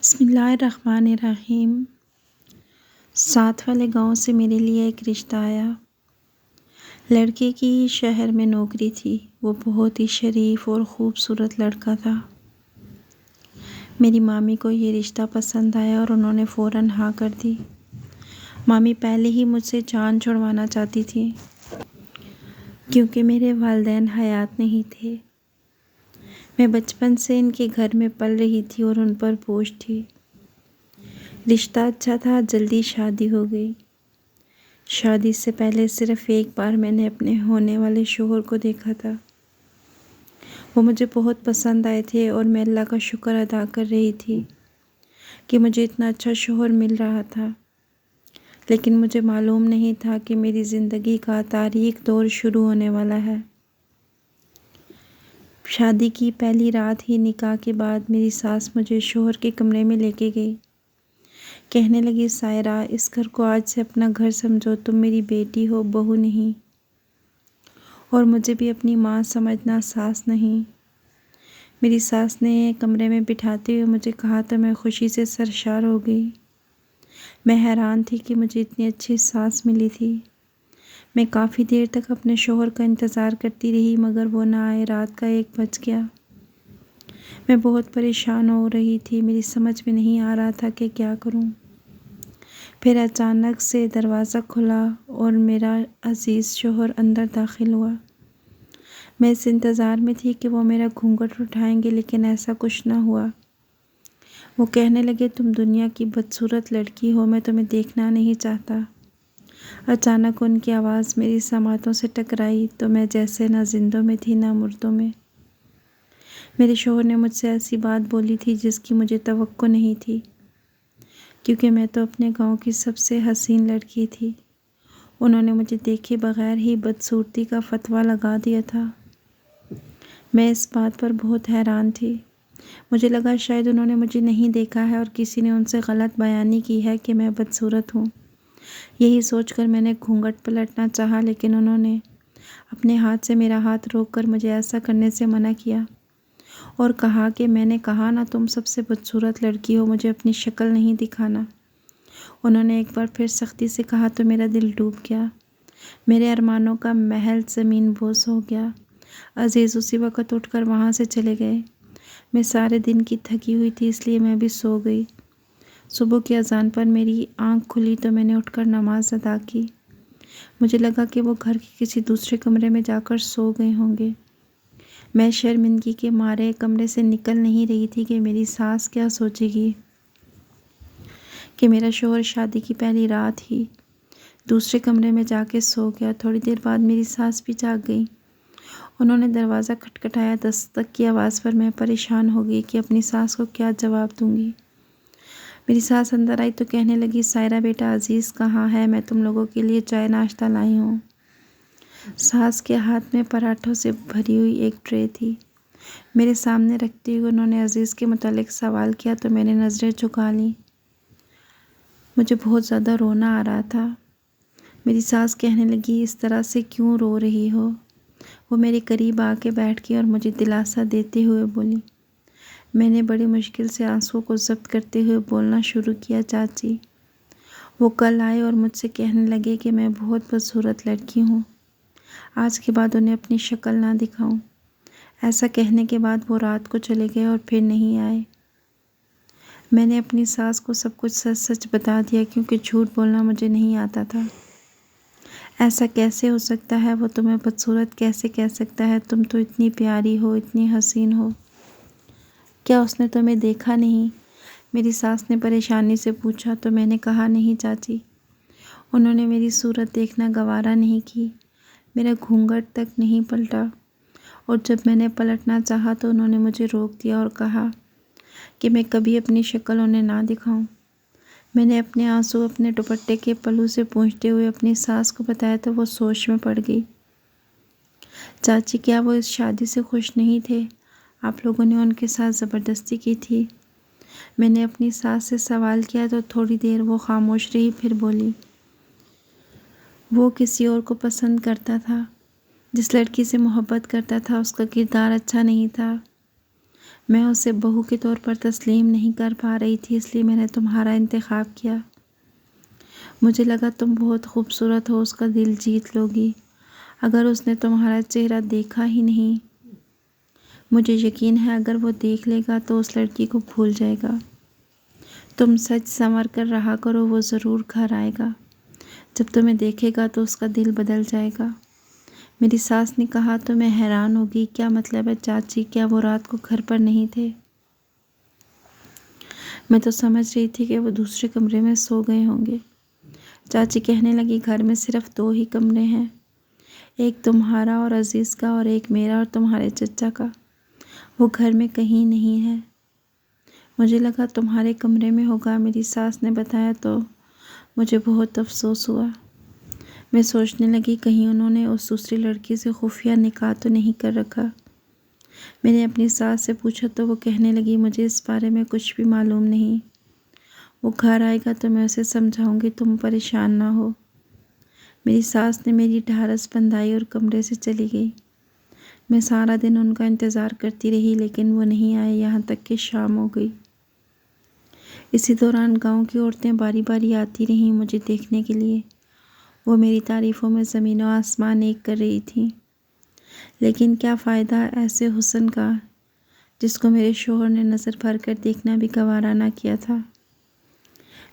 بسم اللہ الرحمن الرحیم۔ ساتھ والے گاؤں سے میرے لیے ایک رشتہ آیا۔ لڑکے کی شہر میں نوکری تھی۔ وہ بہت ہی شریف اور خوبصورت لڑکا تھا۔ میری مامی کو یہ رشتہ پسند آیا اور انہوں نے فوراً ہاں کر دی۔ مامی پہلے ہی مجھ سے جان چھڑوانا چاہتی تھی کیونکہ میرے والدین حیات نہیں تھے۔ میں بچپن سے ان کے گھر میں پل رہی تھی اور ان پر بوجھ تھی۔ رشتہ اچھا تھا، جلدی شادی ہو گئی۔ شادی سے پہلے صرف ایک بار میں نے اپنے ہونے والے شوہر کو دیکھا تھا۔ وہ مجھے بہت پسند آئے تھے اور میں اللہ کا شکر ادا کر رہی تھی کہ مجھے اتنا اچھا شوہر مل رہا تھا، لیکن مجھے معلوم نہیں تھا کہ میری زندگی کا تاریک دور شروع ہونے والا ہے۔ شادی کی پہلی رات ہی نکاح کے بعد میری ساس مجھے شوہر کے کمرے میں لے کے گئی۔ کہنے لگی، سائرہ، اس گھر کو آج سے اپنا گھر سمجھو، تم میری بیٹی ہو، بہو نہیں، اور مجھے بھی اپنی ماں سمجھنا، ساس نہیں۔ میری ساس نے کمرے میں بٹھاتے ہوئے مجھے کہا تو میں خوشی سے سرشار ہو گئی۔ میں حیران تھی کہ مجھے اتنی اچھی ساس ملی تھی۔ میں کافی دیر تک اپنے شوہر کا انتظار کرتی رہی مگر وہ نہ آئے۔ رات کا 1 بج گیا۔ میں بہت پریشان ہو رہی تھی، میری سمجھ میں نہیں آ رہا تھا کہ کیا کروں۔ پھر اچانک سے دروازہ کھلا اور میرا عزیز شوہر اندر داخل ہوا۔ میں اس انتظار میں تھی کہ وہ میرا گھونگھٹ اٹھائیں گے، لیکن ایسا کچھ نہ ہوا۔ وہ کہنے لگے، تم دنیا کی بدصورت لڑکی ہو، میں تمہیں دیکھنا نہیں چاہتا۔ اچانک ان کی آواز میری سماعتوں سے ٹکرائی تو میں جیسے نہ زندوں میں تھی نہ مردوں میں۔ میرے شوہر نے مجھ سے ایسی بات بولی تھی جس کی مجھے توقع نہیں تھی، کیونکہ میں تو اپنے گاؤں کی سب سے حسین لڑکی تھی۔ انہوں نے مجھے دیکھے بغیر ہی بدصورتی کا فتویٰ لگا دیا تھا۔ میں اس بات پر بہت حیران تھی۔ مجھے لگا شاید انہوں نے مجھے نہیں دیکھا ہے اور کسی نے ان سے غلط بیانی کی ہے کہ میں بدصورت ہوں۔ یہی سوچ کر میں نے گھونگھٹ پلٹنا چاہا، لیکن انہوں نے اپنے ہاتھ سے میرا ہاتھ روک کر مجھے ایسا کرنے سے منع کیا اور کہا کہ میں نے کہا نا، تم سب سے بدصورت لڑکی ہو، مجھے اپنی شکل نہیں دکھانا۔ انہوں نے ایک بار پھر سختی سے کہا تو میرا دل ڈوب گیا۔ میرے ارمانوں کا محل زمین بوس ہو گیا۔ عزیز اسی وقت اٹھ کر وہاں سے چلے گئے۔ میں سارے دن کی تھکی ہوئی تھی، اس لیے میں بھی سو گئی۔ صبح کی اذان پر میری آنکھ کھلی تو میں نے اٹھ کر نماز ادا کی۔ مجھے لگا کہ وہ گھر کے کسی دوسرے کمرے میں جا کر سو گئے ہوں گے۔ میں شرمندگی کے مارے کمرے سے نکل نہیں رہی تھی کہ میری ساس کیا سوچے گی کہ میرا شوہر شادی کی پہلی رات ہی دوسرے کمرے میں جا کے سو گیا۔ تھوڑی دیر بعد میری ساس بھی جاگ گئی۔ انہوں نے دروازہ کھٹکھٹایا۔ دستک کی آواز پر میں پریشان ہو گئی کہ اپنی ساس کو کیا جواب دوں گی۔ میری ساس اندر آئی تو کہنے لگی، سائرہ بیٹا، عزیز کہاں ہے؟ میں تم لوگوں کے لیے چائے ناشتہ لائی ہوں۔ ساس کے ہاتھ میں پراٹھوں سے بھری ہوئی ایک ٹرے تھی۔ میرے سامنے رکھتے ہوئے انہوں نے عزیز کے متعلق سوال کیا تو میں نے نظریں جھکا لیں۔ مجھے بہت زیادہ رونا آ رہا تھا۔ میری ساس کہنے لگی، اس طرح سے کیوں رو رہی ہو؟ وہ میرے قریب آ کے بیٹھ گئی اور مجھے دلاسا دیتے ہوئے بولی۔ میں نے بڑی مشکل سے آنسوؤں کو ضبط کرتے ہوئے بولنا شروع کیا، چاچی، وہ کل آئے اور مجھ سے کہنے لگے کہ میں بہت بدصورت لڑکی ہوں، آج کے بعد انہیں اپنی شکل نہ دکھاؤں۔ ایسا کہنے کے بعد وہ رات کو چلے گئے اور پھر نہیں آئے۔ میں نے اپنی ساس کو سب کچھ سچ سچ بتا دیا کیونکہ جھوٹ بولنا مجھے نہیں آتا تھا۔ ایسا کیسے ہو سکتا ہے؟ وہ تمہیں بدصورت کیسے کہہ سکتا ہے؟ تم تو اتنی پیاری ہو، اتنی حسین ہو، کیا اس نے تمہیں دیکھا نہیں؟ میری ساس نے پریشانی سے پوچھا تو میں نے کہا، نہیں چاچی، انہوں نے میری صورت دیکھنا گوارا نہیں کی، میرا گھونگھٹ تک نہیں پلٹا، اور جب میں نے پلٹنا چاہا تو انہوں نے مجھے روک دیا اور کہا کہ میں کبھی اپنی شکل انہیں نہ دکھاؤں۔ میں نے اپنے آنسو اپنے دوپٹے کے پلو سے پونچھتے ہوئے اپنی ساس کو بتایا تو وہ سوچ میں پڑ گئی۔ چاچی، کیا وہ اس شادی سے خوش نہیں تھے؟ آپ لوگوں نے ان کے ساتھ زبردستی کی تھی؟ میں نے اپنی ساس سے سوال کیا تو تھوڑی دیر وہ خاموش رہی، پھر بولی، وہ کسی اور کو پسند کرتا تھا، جس لڑکی سے محبت کرتا تھا اس کا کردار اچھا نہیں تھا۔ میں اسے بہو کے طور پر تسلیم نہیں کر پا رہی تھی، اس لیے میں نے تمہارا انتخاب کیا۔ مجھے لگا تم بہت خوبصورت ہو، اس کا دل جیت لو گی اگر اس نے تمہارا چہرہ دیکھا ہی نہیں۔ مجھے یقین ہے اگر وہ دیکھ لے گا تو اس لڑکی کو بھول جائے گا۔ تم سچ سنور کر رہا کرو، وہ ضرور گھر آئے گا۔ جب تمہیں دیکھے گا تو اس کا دل بدل جائے گا۔ میری ساس نے کہا تو میں حیران ہوگی، کیا مطلب ہے چاچی؟ کیا وہ رات کو گھر پر نہیں تھے؟ میں تو سمجھ رہی تھی کہ وہ دوسرے کمرے میں سو گئے ہوں گے۔ چاچی کہنے لگی گھر میں صرف 2 ہی کمرے ہیں، ایک تمہارا اور عزیز کا اور ایک میرا اور تمہارے چچا کا، وہ گھر میں کہیں نہیں ہے۔ مجھے لگا تمہارے کمرے میں ہوگا، میری ساس نے بتایا تو مجھے بہت افسوس ہوا۔ میں سوچنے لگی کہیں انہوں نے اس دوسری لڑکی سے خفیہ نکاح تو نہیں کر رکھا۔ میں نے اپنی ساس سے پوچھا تو وہ کہنے لگی مجھے اس بارے میں کچھ بھی معلوم نہیں، وہ گھر آئے گا تو میں اسے سمجھاؤں گی، تم پریشان نہ ہو۔ میری ساس نے میری ڈھارس بندھائی اور کمرے سے چلی گئی۔ میں سارا دن ان کا انتظار کرتی رہی لیکن وہ نہیں آئے، یہاں تک کہ شام ہو گئی۔ اسی دوران گاؤں کی عورتیں باری باری آتی رہیں مجھے دیکھنے کے لیے، وہ میری تعریفوں میں زمین و آسمان ایک کر رہی تھیں۔ لیکن کیا فائدہ ایسے حسن کا جس کو میرے شوہر نے نظر بھر کر دیکھنا بھی گوارا نہ کیا تھا۔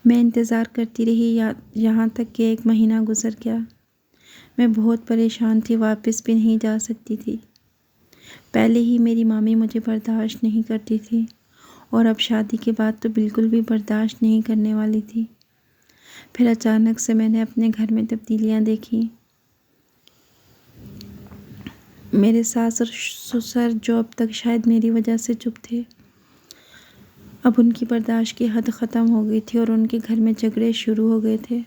میں انتظار کرتی رہی یہاں تک کہ 1 مہینہ گزر گیا۔ میں بہت پریشان تھی، واپس بھی نہیں جا سکتی تھی۔ پہلے ہی میری مامی مجھے برداشت نہیں کرتی تھی اور اب شادی کے بعد تو بالکل بھی برداشت نہیں کرنے والی تھی۔ پھر اچانک سے میں نے اپنے گھر میں تبدیلیاں دیکھیں۔ میرے ساس اور سسر جو اب تک شاید میری وجہ سے چپ تھے، اب ان کی برداشت کی حد ختم ہو گئی تھی اور ان کے گھر میں جھگڑے شروع ہو گئے تھے۔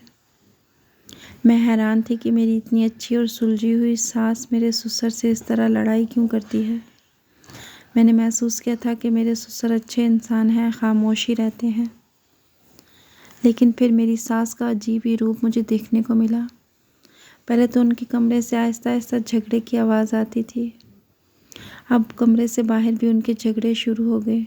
میں حیران تھی کہ میری اتنی اچھی اور سلجھی ہوئی ساس میرے سسر سے اس طرح لڑائی کیوں کرتی ہے۔ میں نے محسوس کیا تھا کہ میرے سسر اچھے انسان ہیں، خاموشی رہتے ہیں، لیکن پھر میری ساس کا عجیب ہی روپ مجھے دیکھنے کو ملا۔ پہلے تو ان کے کمرے سے آہستہ آہستہ جھگڑے کی آواز آتی تھی، اب کمرے سے باہر بھی ان کے جھگڑے شروع ہو گئے۔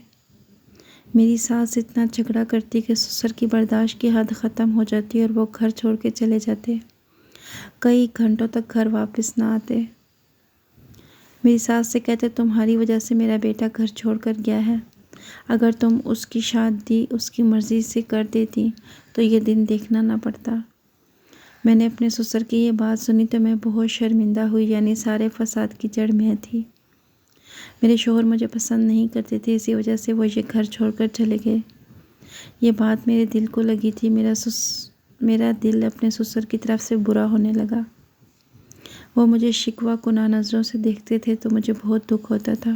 میری ساس اتنا جھگڑا کرتی کہ سسر کی برداشت کی حد ختم ہو جاتی اور وہ گھر چھوڑ کے چلے جاتے، کئی گھنٹوں تک گھر واپس نہ آتے۔ میری ساس سے کہتے تمہاری وجہ سے میرا بیٹا گھر چھوڑ کر گیا ہے، اگر تم اس کی شادی اس کی مرضی سے کر دیتی تو یہ دن دیکھنا نہ پڑتا۔ میں نے اپنے سسر کی یہ بات سنی تو میں بہت شرمندہ ہوئی، یعنی سارے فساد کی جڑ میں تھی۔ میرے شوہر مجھے پسند نہیں کرتے تھے، اسی وجہ سے وہ یہ گھر چھوڑ کر چلے گئے۔ یہ بات میرے دل کو لگی تھی، میرا دل اپنے سسر کی طرف سے برا ہونے لگا۔ وہ مجھے شکوہ کناں نظروں سے دیکھتے تھے تو مجھے بہت دکھ ہوتا تھا۔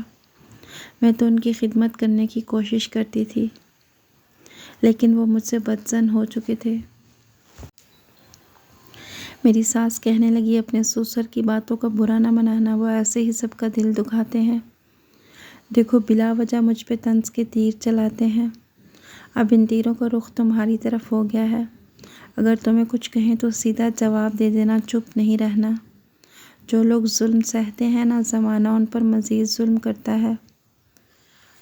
میں تو ان کی خدمت کرنے کی کوشش کرتی تھی لیکن وہ مجھ سے بدظن ہو چکے تھے۔ میری ساس کہنے لگی اپنے سسر کی باتوں کا برا نہ منانا، وہ ایسے ہی سب کا دل دکھاتے ہیں، دیکھو بلا وجہ مجھ پہ طنز کے تیر چلاتے ہیں، اب ان تیروں کا رخ تمہاری طرف ہو گیا ہے، اگر تمہیں کچھ کہیں تو سیدھا جواب دے دینا، چپ نہیں رہنا۔ جو لوگ ظلم سہتے ہیں نا، زمانہ ان پر مزید ظلم کرتا ہے۔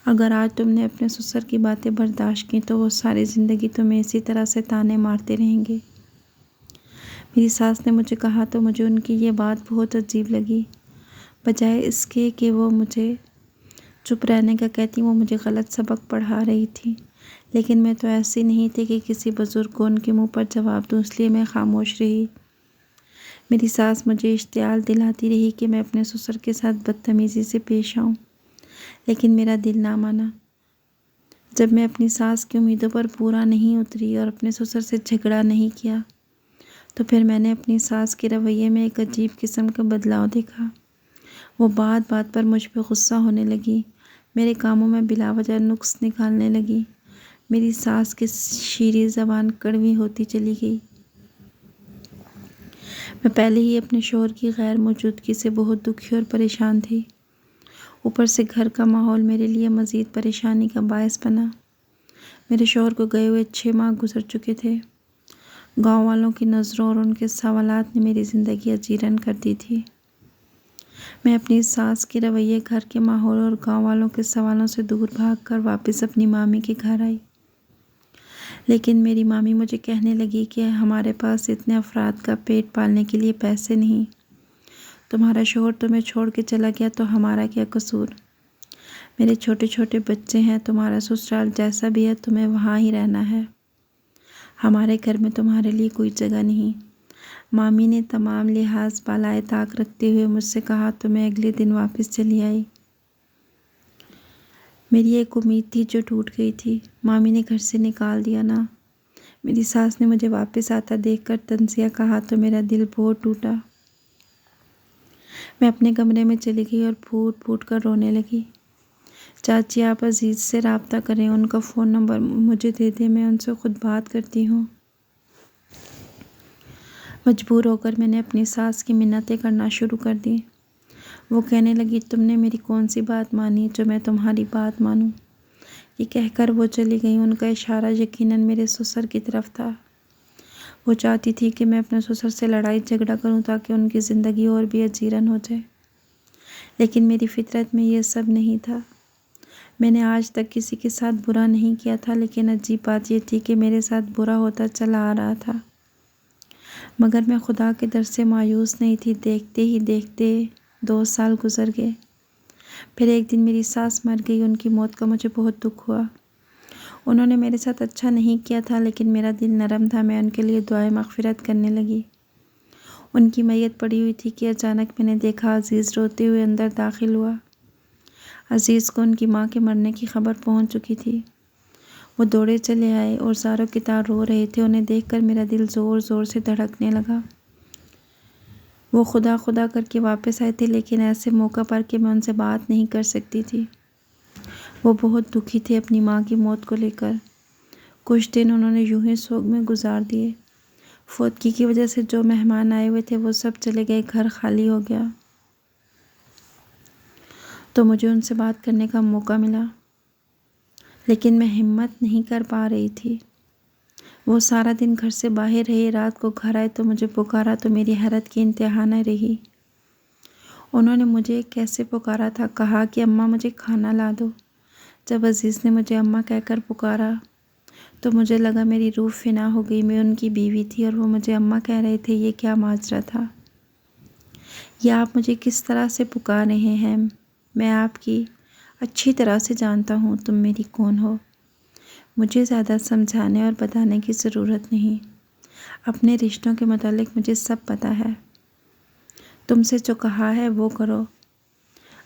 اگر آج تم نے اپنے سسر کی باتیں برداشت کی تو وہ ساری زندگی تمہیں اسی طرح سے تانے مارتے رہیں گے۔ میری ساس نے مجھے کہا تو مجھے ان کی یہ بات بہت عجیب لگی۔ بجائے اس کے کہ وہ مجھے چپ رہنے کا کہتی، وہ مجھے غلط سبق پڑھا رہی تھی، لیکن میں تو ایسی نہیں تھی کہ کسی بزرگ کو ان کے منہ پر جواب دوں، اس لیے میں خاموش رہی۔ میری ساس مجھے اشتعال دلاتی رہی کہ میں اپنے سسر کے ساتھ بدتمیزی سے پیش آؤں، لیکن میرا دل نہ مانا۔ جب میں اپنی ساس کی امیدوں پر پورا نہیں اتری اور اپنے سسر سے جھگڑا نہیں کیا تو پھر میں نے اپنی ساس کے رویے میں ایک عجیب قسم کا بدلاؤ دیکھا۔ وہ بات بات پر مجھ پہ غصہ ہونے لگی، میرے کاموں میں بلا وجہ نقص نکالنے لگی، میری ساس کی شیریں زبان کڑوی ہوتی چلی گئی۔ میں پہلے ہی اپنے شوہر کی غیر موجودگی سے بہت دکھی اور پریشان تھی، اوپر سے گھر کا ماحول میرے لیے مزید پریشانی کا باعث بنا۔ میرے شوہر کو گئے ہوئے 6 ماہ گزر چکے تھے۔ گاؤں والوں کی نظروں اور ان کے سوالات نے میری زندگی اجیرن کر دی تھی۔ میں اپنی ساس کے رویے، گھر کے ماحول اور گاؤں والوں کے سوالوں سے دور بھاگ کر واپس اپنی مامی کے گھر آئی۔ لیکن میری مامی مجھے کہنے لگی کہ ہمارے پاس اتنے افراد کا پیٹ پالنے کے لیے پیسے نہیں۔ تمہارا شوہر تمہیں چھوڑ کے چلا گیا تو ہمارا کیا قصور؟ میرے چھوٹے چھوٹے بچے ہیں، تمہارا سسرال جیسا بھی ہے تمہیں وہاں ہی رہنا ہے، ہمارے گھر میں تمہارے لیے کوئی جگہ نہیں۔ مامی نے تمام لحاظ بالائے طاق رکھتے ہوئے مجھ سے کہا تو میں اگلے دن واپس چلی آئی۔ میری ایک امید تھی جو ٹوٹ گئی تھی، مامی نے گھر سے نکال دیا نا۔ میری ساس نے مجھے واپس آتا دیکھ کر تنزیہ کہا تو میرا دل بہت ٹوٹا۔ میں اپنے کمرے میں چلی گئی اور پھوٹ پھوٹ کر رونے لگی۔ چاچی آپ عزیز سے رابطہ کریں، ان کا فون نمبر مجھے دے دیں، میں ان سے خود بات کرتی ہوں۔ مجبور ہو کر میں نے اپنی ساس کی منتیں کرنا شروع کر دی۔ وہ کہنے لگی تم نے میری کون سی بات مانی جو میں تمہاری بات مانوں؟ یہ کہہ کر وہ چلی گئی۔ ان کا اشارہ یقیناً میرے سسر کی طرف تھا۔ وہ چاہتی تھی کہ میں اپنے سسر سے لڑائی جھگڑا کروں تاکہ ان کی زندگی اور بھی اجیرن ہو جائے، لیکن میری فطرت میں یہ سب نہیں تھا۔ میں نے آج تک کسی کے ساتھ برا نہیں کیا تھا، لیکن عجیب بات یہ تھی کہ میرے ساتھ برا ہوتا چلا آ رہا تھا، مگر میں خدا کے در سے مایوس نہیں تھی۔ دیکھتے ہی دیکھتے 2 سال گزر گئے۔ پھر ایک دن میری ساس مر گئی۔ ان کی موت کا مجھے بہت دکھ ہوا۔ انہوں نے میرے ساتھ اچھا نہیں کیا تھا، لیکن میرا دل نرم تھا۔ میں ان کے لیے دعائے مغفرت کرنے لگی۔ ان کی میت پڑی ہوئی تھی کہ اچانک میں نے دیکھا عزیز روتے ہوئے اندر داخل ہوا۔ عزیز کو ان کی ماں کے مرنے کی خبر پہنچ چکی تھی۔ وہ دوڑے چلے آئے اور زاروں کی طرح رو رہے تھے۔ انہیں دیکھ کر میرا دل زور زور سے دھڑکنے لگا۔ وہ خدا خدا کر کے واپس آئے تھے، لیکن ایسے موقع پر کہ میں ان سے بات نہیں کر سکتی تھی۔ وہ بہت دکھی تھے اپنی ماں کی موت کو لے کر۔ کچھ دن انہوں نے یوں ہی سوگ میں گزار دیے۔ فوتگی کی وجہ سے جو مہمان آئے ہوئے تھے وہ سب چلے گئے، گھر خالی ہو گیا، تو مجھے ان سے بات کرنے کا موقع ملا، لیکن میں ہمت نہیں کر پا رہی تھی۔ وہ سارا دن گھر سے باہر رہے، رات کو گھر آئے تو مجھے پکارا تو میری حیرت کی انتہا نہ رہی۔ انہوں نے مجھے کیسے پکارا تھا، کہا کہ اماں مجھے کھانا لا دو۔ جب عزیز نے مجھے اماں کہہ کر پکارا تو مجھے لگا میری روح فنا ہو گئی۔ میں ان کی بیوی تھی اور وہ مجھے اماں کہہ رہے تھے، یہ کیا ماجرا تھا؟ یہ آپ مجھے کس طرح سے پکار رہے ہیں؟ میں آپ کی اچھی طرح سے جانتا ہوں تم میری کون ہو۔ مجھے زیادہ سمجھانے اور بتانے کی ضرورت نہیں۔ اپنے رشتوں کے متعلق مجھے سب پتہ ہے۔ تم سے جو کہا ہے وہ کرو۔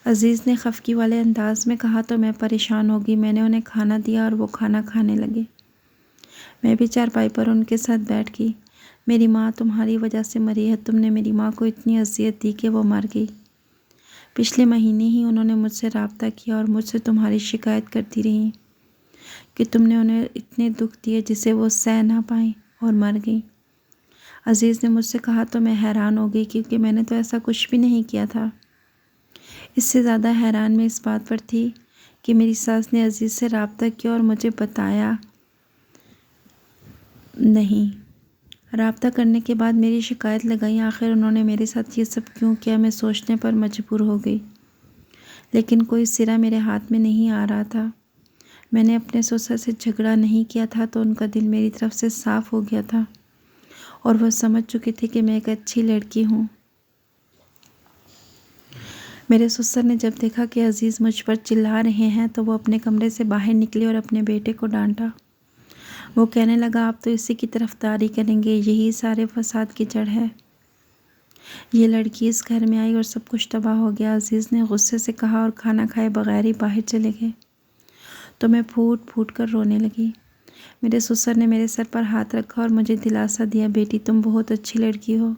عزیز نے خفگی والے انداز میں کہا تو میں پریشان ہو گئی۔ میں نے انہیں کھانا دیا اور وہ کھانا کھانے لگے۔ میں بھی چارپائی پر ان کے ساتھ بیٹھ گئی۔ میری ماں تمہاری وجہ سے مری ہے۔ تم نے میری ماں کو اتنی اذیت دی کہ وہ مر گئی۔ پچھلے مہینے ہی انہوں نے مجھ سے رابطہ کیا اور مجھ سے تمہاری شکایت کرتی رہیں کہ تم نے انہیں اتنے دکھ دیے جسے وہ سہ نہ پائیں اور مر گئیں۔ عزیز نے مجھ سے کہا تو میں حیران ہو گئی، کیونکہ میں نے تو ایسا کچھ بھی نہیں کیا تھا۔ اس سے زیادہ حیران میں اس بات پر تھی کہ میری ساس نے عزیز سے رابطہ کیا اور مجھے بتایا نہیں۔ رابطہ کرنے کے بعد میری شکایت لگائی۔ آخر انہوں نے میرے ساتھ یہ سب کیوں کیا، میں سوچنے پر مجبور ہو گئی، لیکن کوئی سرا میرے ہاتھ میں نہیں آ رہا تھا۔ میں نے اپنے سسر سے جھگڑا نہیں کیا تھا تو ان کا دل میری طرف سے صاف ہو گیا تھا اور وہ سمجھ چکے تھے کہ میں ایک اچھی لڑکی ہوں۔ میرے سسر نے جب دیکھا کہ عزیز مجھ پر چلا رہے ہیں تو وہ اپنے کمرے سے باہر نکلے اور اپنے بیٹے کو ڈانٹا۔ وہ کہنے لگا آپ تو اسی کی طرفداری کریں گے، یہی سارے فساد کی جڑ ہے۔ یہ لڑکی اس گھر میں آئی اور سب کچھ تباہ ہو گیا۔ عزیز نے غصے سے کہا اور کھانا کھائے بغیر ہی باہر چلے گئے تو میں پھوٹ پھوٹ کر رونے لگی۔ میرے سسر نے میرے سر پر ہاتھ رکھا اور مجھے دلاسا دیا، بیٹی تم بہت اچھی لڑکی ہو،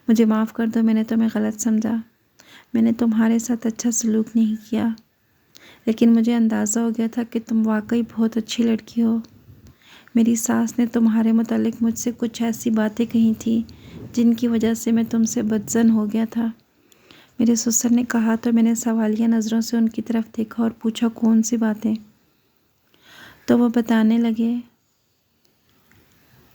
مجھے معاف کر دو، میں نے تمہیں غلط سمجھا، میں نے تمہارے ساتھ اچھا سلوک نہیں کیا، لیکن مجھے اندازہ ہو گیا تھا کہ تم واقعی بہت اچھی لڑکی ہو۔ میری ساس نے تمہارے متعلق مجھ سے کچھ ایسی باتیں کہی تھیں جن کی وجہ سے میں تم سے بدظن ہو گیا تھا۔ میرے سسر نے کہا تو میں نے سوالیہ نظروں سے ان کی طرف دیکھا اور پوچھا کون سی باتیں؟ تو وہ بتانے لگے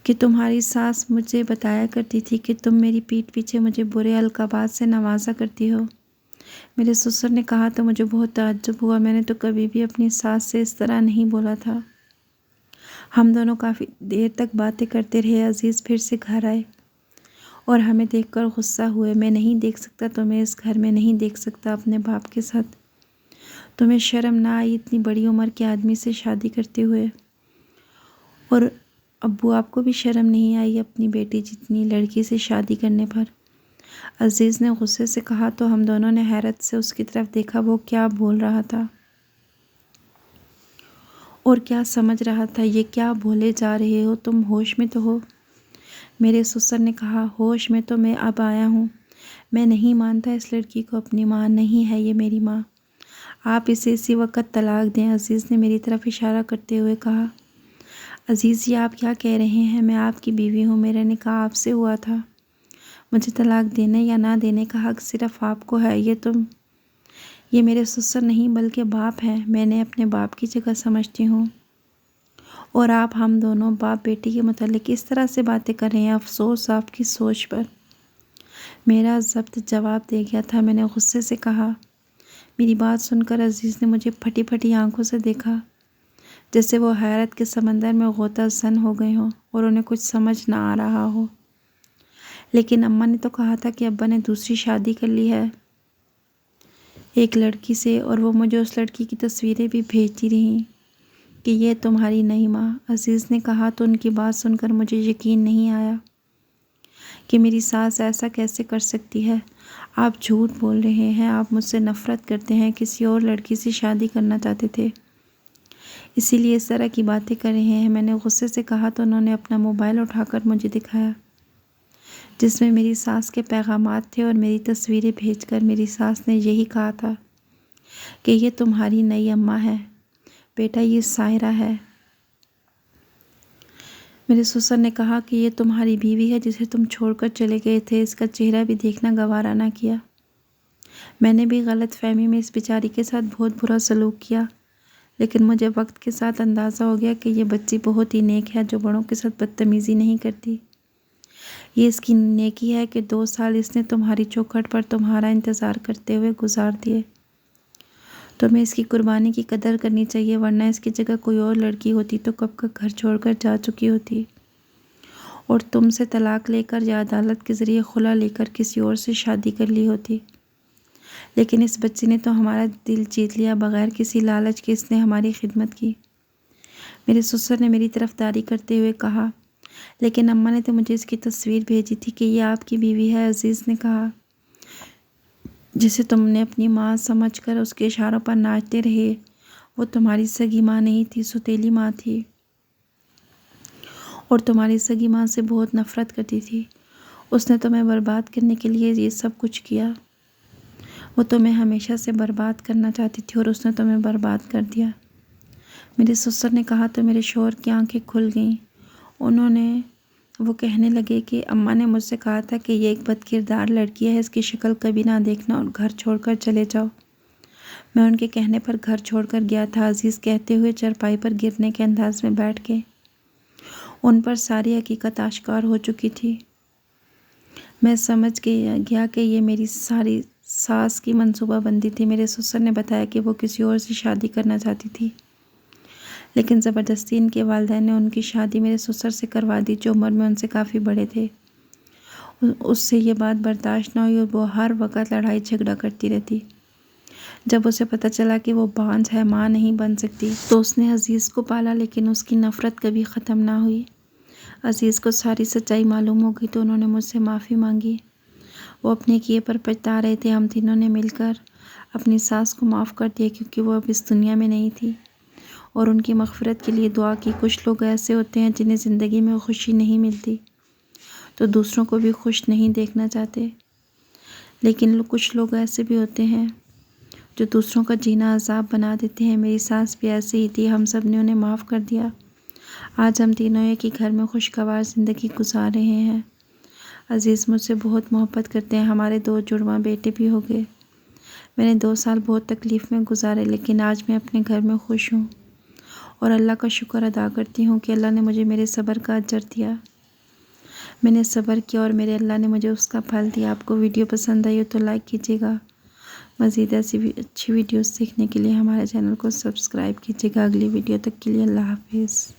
کہ تمہاری ساس مجھے بتایا کرتی تھی کہ تم میری پیٹھ پیچھے مجھے برے القابات سے نوازا کرتی ہو۔ میرے سسر نے کہا تو مجھے بہت تعجب ہوا، میں نے تو کبھی بھی اپنی ساس سے اس طرح نہیں بولا تھا۔ ہم دونوں کافی دیر تک باتیں کرتے رہے۔ عزیز پھر سے گھر آئے اور ہمیں دیکھ کر غصہ ہوئے۔ میں نہیں دیکھ سکتا تمہیں اس گھر میں، نہیں دیکھ سکتا اپنے باپ کے ساتھ۔ تمہیں شرم نہ آئی اتنی بڑی عمر کے آدمی سے شادی کرتے ہوئے؟ اور ابو آپ کو بھی شرم نہیں آئی اپنی بیٹی جتنی لڑکی سے شادی کرنے پر؟ عزیز نے غصے سے کہا تو ہم دونوں نے حیرت سے اس کی طرف دیکھا۔ وہ کیا بول رہا تھا اور کیا سمجھ رہا تھا؟ یہ کیا بولے جا رہے ہو تم؟ ہوش میں تو ہو؟ میرے سسر نے کہا، ہوش میں تو میں اب آیا ہوں۔ میں نہیں مانتا اس لڑکی کو اپنی ماں، نہیں ہے یہ میری ماں۔ آپ اسے اسی وقت طلاق دیں۔ عزیز نے میری طرف اشارہ کرتے ہوئے کہا۔ عزیز یہ آپ کیا کہہ رہے ہیں؟ میں آپ کی بیوی ہوں، میرا نکاح آپ سے ہوا تھا۔ مجھے طلاق دینے یا نہ دینے کا حق صرف آپ کو ہے۔ یہ میرے سسر نہیں بلکہ باپ ہیں، میں نے اپنے باپ کی جگہ سمجھتی ہوں، اور آپ ہم دونوں باپ بیٹی کے متعلق اس طرح سے باتیں کر رہے ہیں۔ افسوس آپ کی سوچ پر۔ میرا ضبط جواب دے گیا تھا۔ میں نے غصے سے کہا۔ میری بات سن کر عزیز نے مجھے پھٹی پھٹی آنکھوں سے دیکھا، جیسے وہ حیرت کے سمندر میں غوطہ زن ہو گئے ہوں اور انہیں کچھ سمجھ نہ آ رہا ہو۔ لیکن اماں نے تو کہا تھا کہ ابا نے دوسری شادی کر لی ہے ایک لڑکی سے، اور وہ مجھے اس لڑکی کی تصویریں بھی بھیجتی رہیں کہ یہ تمہاری نئی ماں۔ عزیز نے کہا تو ان کی بات سن کر مجھے یقین نہیں آیا کہ میری ساس ایسا کیسے کر سکتی ہے۔ آپ جھوٹ بول رہے ہیں، آپ مجھ سے نفرت کرتے ہیں، کسی اور لڑکی سے شادی کرنا چاہتے تھے، اسی لیے اس طرح کی باتیں کر رہے ہیں۔ میں نے غصے سے کہا تو انہوں نے اپنا موبائل اٹھا کر مجھے دکھایا، جس میں میری ساس کے پیغامات تھے، اور میری تصویریں بھیج کر میری ساس نے یہی کہا تھا کہ یہ تمہاری نئی اماں ہے بیٹا، یہ سائرہ ہے۔ میرے سسر نے کہا کہ یہ تمہاری بیوی ہے جسے تم چھوڑ کر چلے گئے تھے، اس کا چہرہ بھی دیکھنا گوارا نہ کیا۔ میں نے بھی غلط فہمی میں اس بیچاری کے ساتھ بہت برا سلوک کیا، لیکن مجھے وقت کے ساتھ اندازہ ہو گیا کہ یہ بچی بہت ہی نیک ہے جو بڑوں کے ساتھ بدتمیزی نہیں کرتی۔ یہ اس کی نیکی ہے کہ 2 سال اس نے تمہاری چوکھٹ پر تمہارا انتظار کرتے ہوئے گزار دیے۔ تمہیں اس کی قربانی کی قدر کرنی چاہیے، ورنہ اس کی جگہ کوئی اور لڑکی ہوتی تو کب کا گھر چھوڑ کر جا چکی ہوتی، اور تم سے طلاق لے کر یا عدالت کے ذریعے خلا لے کر کسی اور سے شادی کر لی ہوتی۔ لیکن اس بچی نے تو ہمارا دل جیت لیا، بغیر کسی لالچ کے اس نے ہماری خدمت کی۔ میرے سسر نے میری طرفداری کرتے ہوئے کہا، لیکن اماں نے تو مجھے اس کی تصویر بھیجی تھی کہ یہ آپ کی بیوی ہے۔ عزیز نے کہا، جسے تم نے اپنی ماں سمجھ کر اس کے اشاروں پر ناچتے رہے، وہ تمہاری سگی ماں نہیں تھی، سوتیلی ماں تھی، اور تمہاری سگی ماں سے بہت نفرت کرتی تھی۔ اس نے تمہیں برباد کرنے کے لیے یہ سب کچھ کیا۔ وہ تمہیں ہمیشہ سے برباد کرنا چاہتی تھی، اور اس نے تمہیں برباد کر دیا۔ میرے سسر نے کہا تو میرے شوہر کی آنکھیں کھل گئیں۔ وہ کہنے لگے کہ اماں نے مجھ سے کہا تھا کہ یہ ایک بد کردار لڑکی ہے، اس کی شکل کبھی نہ دیکھنا اور گھر چھوڑ کر چلے جاؤ۔ میں ان کے کہنے پر گھر چھوڑ کر گیا تھا۔ عزیز کہتے ہوئے چارپائی پر گرنے کے انداز میں بیٹھ گئے۔ ان پر ساری حقیقت آشکار ہو چکی تھی۔ میں سمجھ گیا کہ یہ میری ساری ساس کی منصوبہ بندی تھی۔ میرے سسر نے بتایا کہ وہ کسی اور سے شادی کرنا چاہتی تھی، لیکن زبردستی ان کے والدین نے ان کی شادی میرے سسر سے کروا دی، جو عمر میں ان سے کافی بڑے تھے۔ اس سے یہ بات برداشت نہ ہوئی اور وہ ہر وقت لڑائی جھگڑا کرتی رہتی۔ جب اسے پتہ چلا کہ وہ بانجھ ہے، ماں نہیں بن سکتی، تو اس نے عزیز کو پالا، لیکن اس کی نفرت کبھی ختم نہ ہوئی۔ عزیز کو ساری سچائی معلوم ہو گئی تو انہوں نے مجھ سے معافی مانگی۔ وہ اپنے کیے پر پچھتا رہے تھے۔ ہم تینوں نے مل کر اپنی ساس کو معاف کر دیا، کیونکہ وہ اب اس دنیا میں نہیں تھی، اور ان کی مغفرت کے لیے دعا کی۔ کچھ لوگ ایسے ہوتے ہیں جنہیں زندگی میں خوشی نہیں ملتی تو دوسروں کو بھی خوش نہیں دیکھنا چاہتے، لیکن کچھ لوگ ایسے بھی ہوتے ہیں جو دوسروں کا جینا عذاب بنا دیتے ہیں۔ میری ساس بھی ایسے ہی تھی، ہم سب نے انہیں معاف کر دیا۔ آج ہم تینوں ایک ہی گھر میں خوشگوار زندگی گزار رہے ہیں۔ عزیز مجھ سے بہت محبت کرتے ہیں، ہمارے 2 جڑواں بیٹے بھی ہو گئے۔ میں نے 2 سال بہت تکلیف میں گزارے، لیکن آج میں اپنے گھر میں خوش ہوں، اور اللہ کا شکر ادا کرتی ہوں کہ اللہ نے مجھے میرے صبر کا اجر دیا۔ میں نے صبر کیا اور میرے اللہ نے مجھے اس کا پھل دیا۔ آپ کو ویڈیو پسند آئی ہو تو لائک کیجیے گا۔ مزید ایسی اچھی ویڈیوز دیکھنے کے لیے ہمارے چینل کو سبسکرائب کیجیے گا۔ اگلی ویڈیو تک کے لیے اللہ حافظ۔